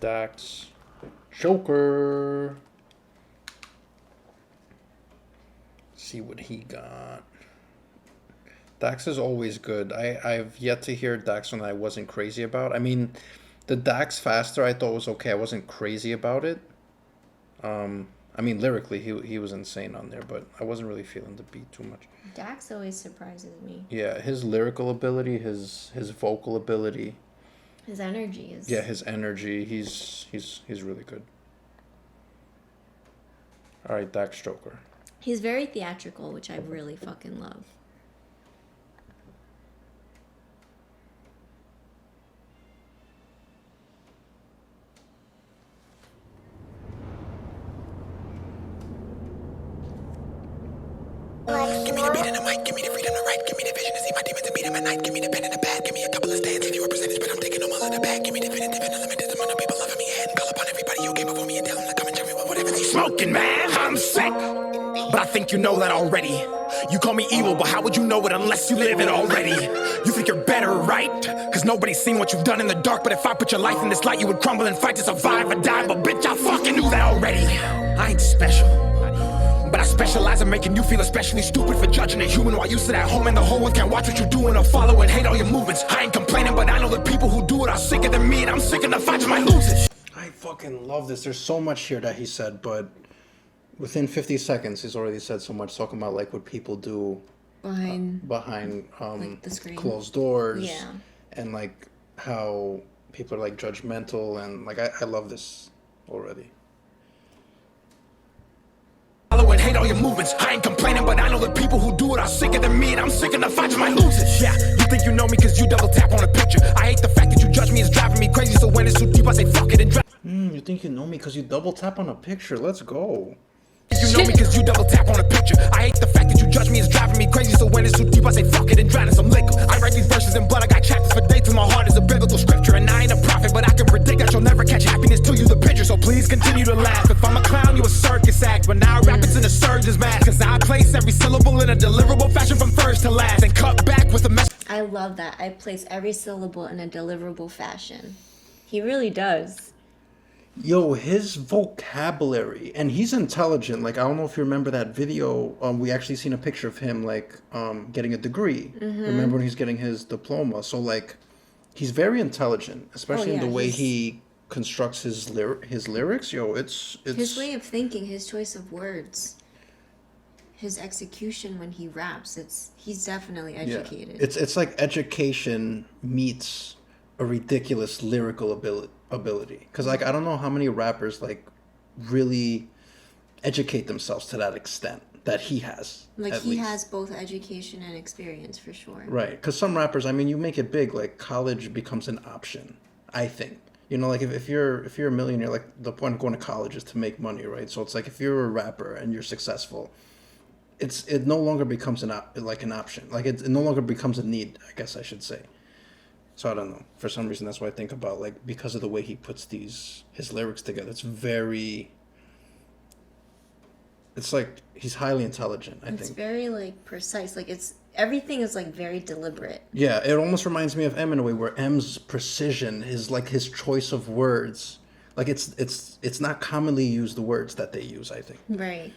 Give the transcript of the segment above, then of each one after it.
Dax. Joker. See what he got. Dax is always good. I've yet to hear Dax one that I wasn't crazy about. I mean, the Dax Faster I thought was okay. I wasn't crazy about it. I mean, lyrically, he was insane on there, but I wasn't really feeling the beat too much. Dax always surprises me. Yeah, his lyrical ability, his vocal ability. His energy is... Yeah, his energy. He's really good. All right, Dax Joker. He's very theatrical, which I really fucking love. Give me the beat and the mic, give me the freedom to write, give me the vision to see my demons and beat them at night, give me the pen and the pad, give me a couple of stands, if you were percentage, but I'm taking them all in the bag, give me definitive and unlimited amount of people loving me and call upon everybody who came before me and tell them to come and tell me whatever they smoking, man, I'm sick, but I think you know that already. You call me evil, but how would you know it unless you live it already? You think you're better, right? Cause nobody's seen what you've done in the dark, but if I put your life in this light, you would crumble and fight to survive or die, but bitch, I fucking knew that already. I ain't special, but I specialize in making you feel especially stupid for judging a human while you sit at home and the whole world can't watch what you're doing or follow and hate all your movements. I ain't complaining, but I know the people who do it are sicker than me, and I'm sick of the fights my losers. I fucking love this. There's so much here that he said, but within 50 seconds, he's already said so much, talking about like what people do behind like the screen. Closed doors. Yeah. And like how people are like judgmental, and like I love this already. And hate all your movements. I ain't complaining, but I know the people who do it are sicker than me, and I'm sick of the fights my losers. Yeah, you think you know me cause you double tap on a picture. I hate the fact that you judge me, it's driving me crazy, so when it's too deep I say fuck it and drive. You think you know me cause you double tap on a picture. Let's go. You know me cause you double tap on a picture. I hate the fact that you judge me, it's driving me crazy, so when it's too deep I say fuck it and drown in some liquor. I write these verses in blood, I got chapters for days till my heart is a biblical scripture. And I ain't a prophet, but I can predict that you'll never catch happiness till you the picture. So please continue to laugh. If I'm a clown, you a circus act, but now I rap it's in a surgeon's mask. Cause I place every syllable in a deliverable fashion from first to last, and cut back with a message. I love that. I place every syllable in a deliverable fashion. He really does. Yo, his vocabulary, and he's intelligent. Like, I don't know if you remember that video. We actually seen a picture of him, like, getting a degree. Remember when he's getting his diploma? So, like, he's very intelligent, especially in the way he constructs his lyrics. Yo, it's his way of thinking, his choice of words, his execution when he raps. He's definitely educated. Yeah. It's like education meets a ridiculous lyrical ability, because like I don't know how many rappers like really educate themselves to that extent that he has. Like he has both education and experience for sure. Right, because some rappers, I mean, you make it big, like college becomes an option. I think, you know, like if you're a millionaire, like the point of going to college is to make money, right? So it's like if you're a rapper and you're successful, it no longer becomes an option. Like it no longer becomes a need, I guess I should say. So I don't know. For some reason, that's what I think about. Like, because of the way he puts his lyrics together, it's like he's highly intelligent. I think it's very like precise. Like everything is like very deliberate. Yeah, it almost reminds me of M in a way, where M's precision is like his choice of words. Like it's not commonly used words that they use, I think. Right.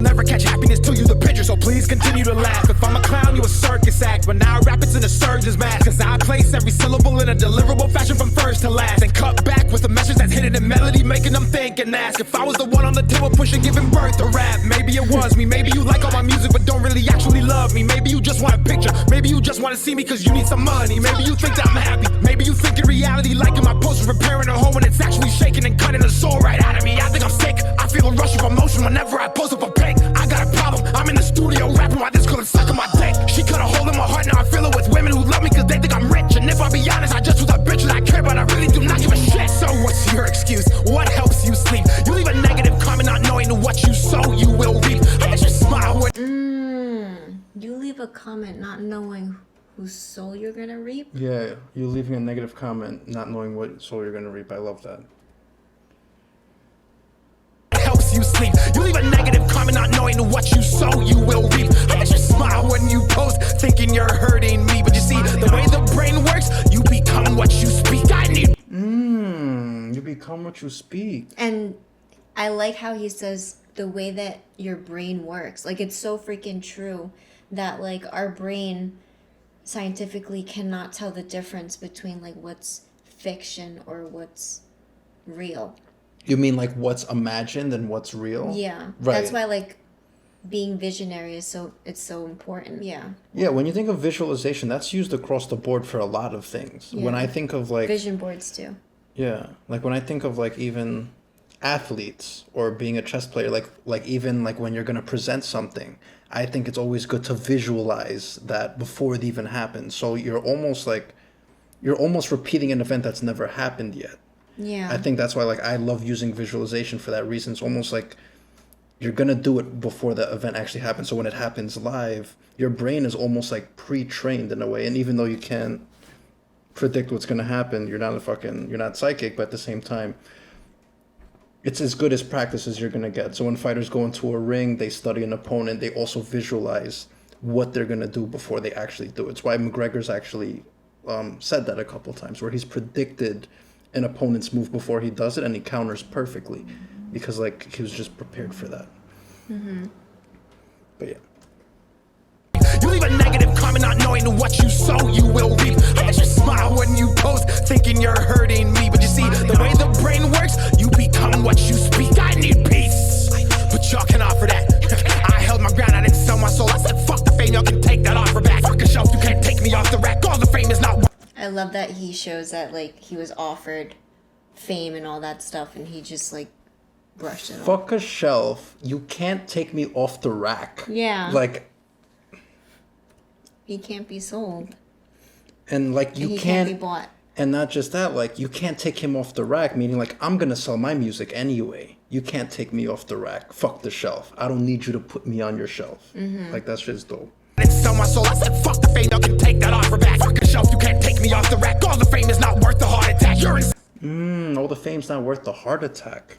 Never catch happiness till you the picture, so please continue to laugh. If I'm a clown, you a circus act, but now I rap it's in a surgeon's mask. Cause I place every syllable in a deliverable fashion from first to last, and cut back with a message that's hidden in melody, making them think and ask. If I was the one on the table pushing, giving birth to rap, maybe it was me. Maybe you like all my music but don't really actually love me. Maybe you just want a picture, maybe you just want to see me cause you need some money. Maybe you think that I'm happy, maybe you think in reality liking my posters, repairing a home when it's actually shaking and cutting the soul right out of me. I think I'm sick, I feel a rush of emotion whenever I post up a pic. I got a problem, I'm in the studio rapping while this girl is sucking my dick. She cut a hole in my heart, now I fill it with women who love me cause they think I'm rich. And if I be honest, I just was a bitch that I care, but I really do not give a shit. So what's your excuse? What helps you sleep? You leave a negative comment not knowing what you sow, you will reap. I bet you smile when you leave a comment not knowing whose soul you're gonna reap? Yeah, you leaving a negative comment not knowing what soul you're gonna reap. I love that. You sleep. You leave a negative comment not knowing what you sow, you will reap. I bet you smile when you post thinking you're hurting me, but you see the way the brain works, you become what you speak. I need become what you speak. And I like how he says the way that your brain works. Like, it's so freaking true that, like, our brain scientifically cannot tell the difference between, like, what's fiction or what's real. You mean like what's imagined and what's real? Yeah. Right. That's why, like, being visionary is so important. Yeah. Yeah, when you think of visualization, that's used across the board for a lot of things. Yeah. When I think of like Vision boards too. yeah, like when I think of like even athletes or being a chess player, like even like when you're gonna present something, I think it's always good to visualize that before it even happens. So you're almost repeating an event that's never happened yet. Yeah. I think that's why like I love using visualization for that reason. It's almost like you're gonna do it before the event actually happens. So when it happens live, your brain is almost like pre-trained in a way. And even though you can't predict what's gonna happen, you're not psychic, but at the same time, it's as good as practice as you're gonna get. So when fighters go into a ring, they study an opponent, they also visualize what they're gonna do before they actually do it. It's why McGregor's actually said that a couple times, where he's predicted an opponent's move before he does it, and he counters perfectly, because like he was just prepared for that. Mm-hmm. But yeah. You leave a negative comment not knowing what you sow, you will reap. I bet you smile when you post, thinking you're hurting me. But you see, the way the brain works, you become what you speak. I need peace, but y'all can offer that. I held my ground, I didn't sell my soul. I said, fuck the fame, y'all can take that offer back. Fuck a shelf, you can't take me off the rack. All the fame is not. I love that he shows that, like, he was offered fame and all that stuff, and he just, like, brushed it off. Fuck a shelf. You can't take me off the rack. Yeah. Like, he can't be sold. and like you He can't be bought. And not just that, like you can't take him off the rack, meaning like I'm gonna sell my music anyway. You can't take me off the rack. Fuck the shelf. I don't need you to put me on your shelf. Like that shit's dope. And sell my soul. I said, fuck the fame, y'all can take that offer back. Fuck a shelf, you can't take me off the rack. All the fame is not worth the heart attack. You're in. All the fame's not worth the heart attack.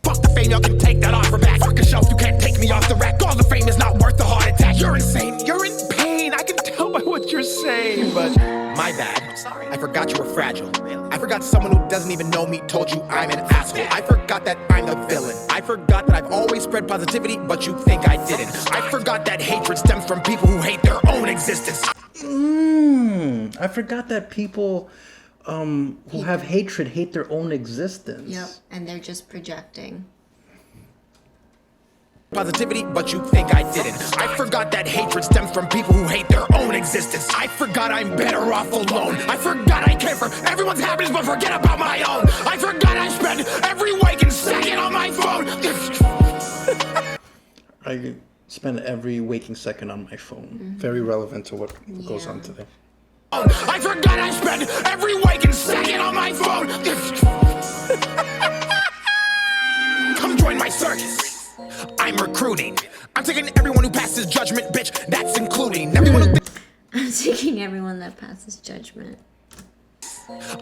Fuck the fame, y'all can take that offer back. Fuck a shelf, you can't take me off the rack. All the fame is not worth the heart attack. You're insane. You're in pain. I can tell by what you're saying, but my bad. I'm sorry. I forgot you were fragile. I forgot someone who doesn't even know me told you I'm an asshole. I forgot that I'm the villain. I forgot that I've always spread positivity, but you think I didn't. I forgot that hatred stems from people who hate their own existence. I forgot that people who have hatred hate their own existence. Yep, and they're just projecting. Positivity, but you think I didn't. I forgot that hatred stems from people who hate their own existence. I forgot I'm better off alone. I forgot I care for everyone's happiness, but forget about my own. I forgot I spend every waking second on my phone. I spend every waking second on my phone. Very relevant to what goes on today. I forgot I spend every waking second on my phone. Come join my circus. I'm recruiting. I'm taking everyone who passes judgment, bitch. That's including everyone who I'm taking everyone that passes judgment.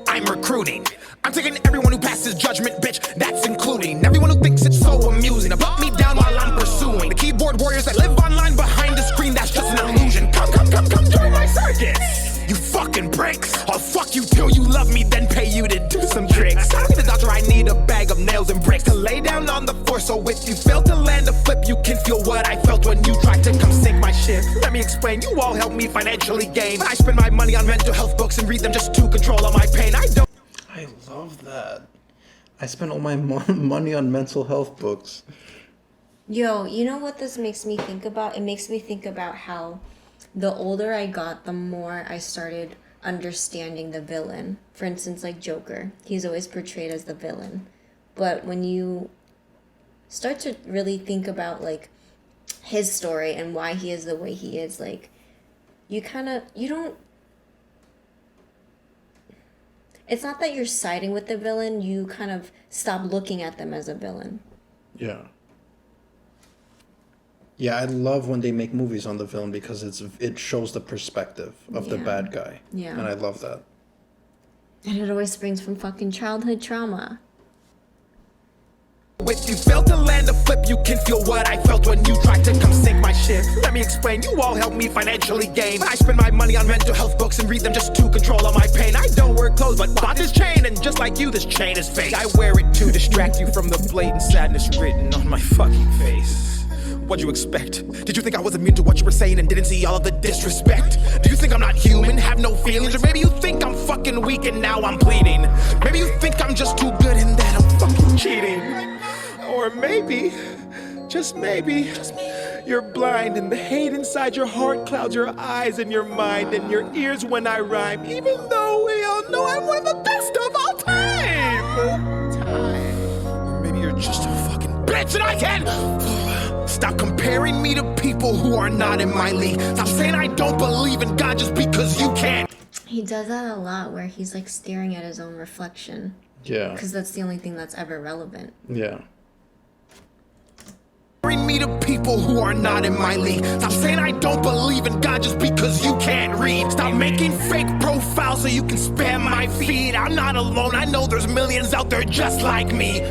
I'm recruiting. I'm taking everyone who passes judgment, bitch. That's including everyone who thinks it's so amusing to put me down while I'm pursuing the keyboard warriors that live online behind the screen. That's just an illusion. Come join my circus. You fucking bricks. I'll fuck you till you love me, then pay you to do some tricks. I don't need a doctor, I need a bag of nails and bricks to lay down on the floor. So if you fail to land a flip, you can feel what I felt when you tried to come sink my ship. Let me explain, you all help me financially gain. I spend my money on mental health books and read them just to control all my pain. I love that. I spend all my money on mental health books. Yo, you know what this makes me think about? It makes me think about how the older I got, the more I started understanding the villain. For instance, like Joker. He's always portrayed as the villain. But when you start to really think about, like, his story and why he is the way he is, like, you don't... It's not that you're siding with the villain, you kind of stop looking at them as a villain. Yeah. Yeah, I love when they make movies on the villain because it shows the perspective of the bad guy. Yeah. And I love that. And it always springs from fucking childhood trauma. With If you fail to land a flip, you can feel what I felt when you tried to come sink my ship. Let me explain, you all help me financially gain. I spend my money on mental health books and read them just to control all my pain. I don't wear clothes, but bought this chain, and just like you, this chain is fake. I wear it to distract you from the blatant sadness written on my fucking face. What'd you expect? Did you think I was immune to what you were saying and didn't see all of the disrespect? Do you think I'm not human, have no feelings? Or maybe you think I'm fucking weak and now I'm pleading? Maybe you think I'm just too good and that I'm fucking cheating? Or maybe, just maybe, you're blind and the hate inside your heart clouds your eyes and your mind and your ears when I rhyme, even though we all know I'm one of the best of all time. Or maybe you're just a fucking bitch and I can stop comparing me to people who are not in my league. Stop saying I don't believe in God just because you can't. He does that a lot where he's like staring at his own reflection. Yeah. Because that's the only thing that's ever relevant. Yeah. Comparing me to people who are not in my league. Stop saying I don't believe in God just because you can't read. Stop making fake profiles so you can spam my feed. I'm not alone. I know there's millions out there just like me.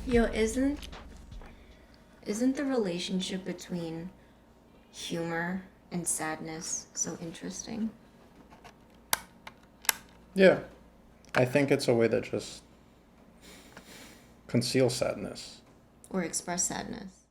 Yo, isn't the relationship between humor and sadness so interesting? Yeah. I think it's a way that just conceals sadness. Or express sadness?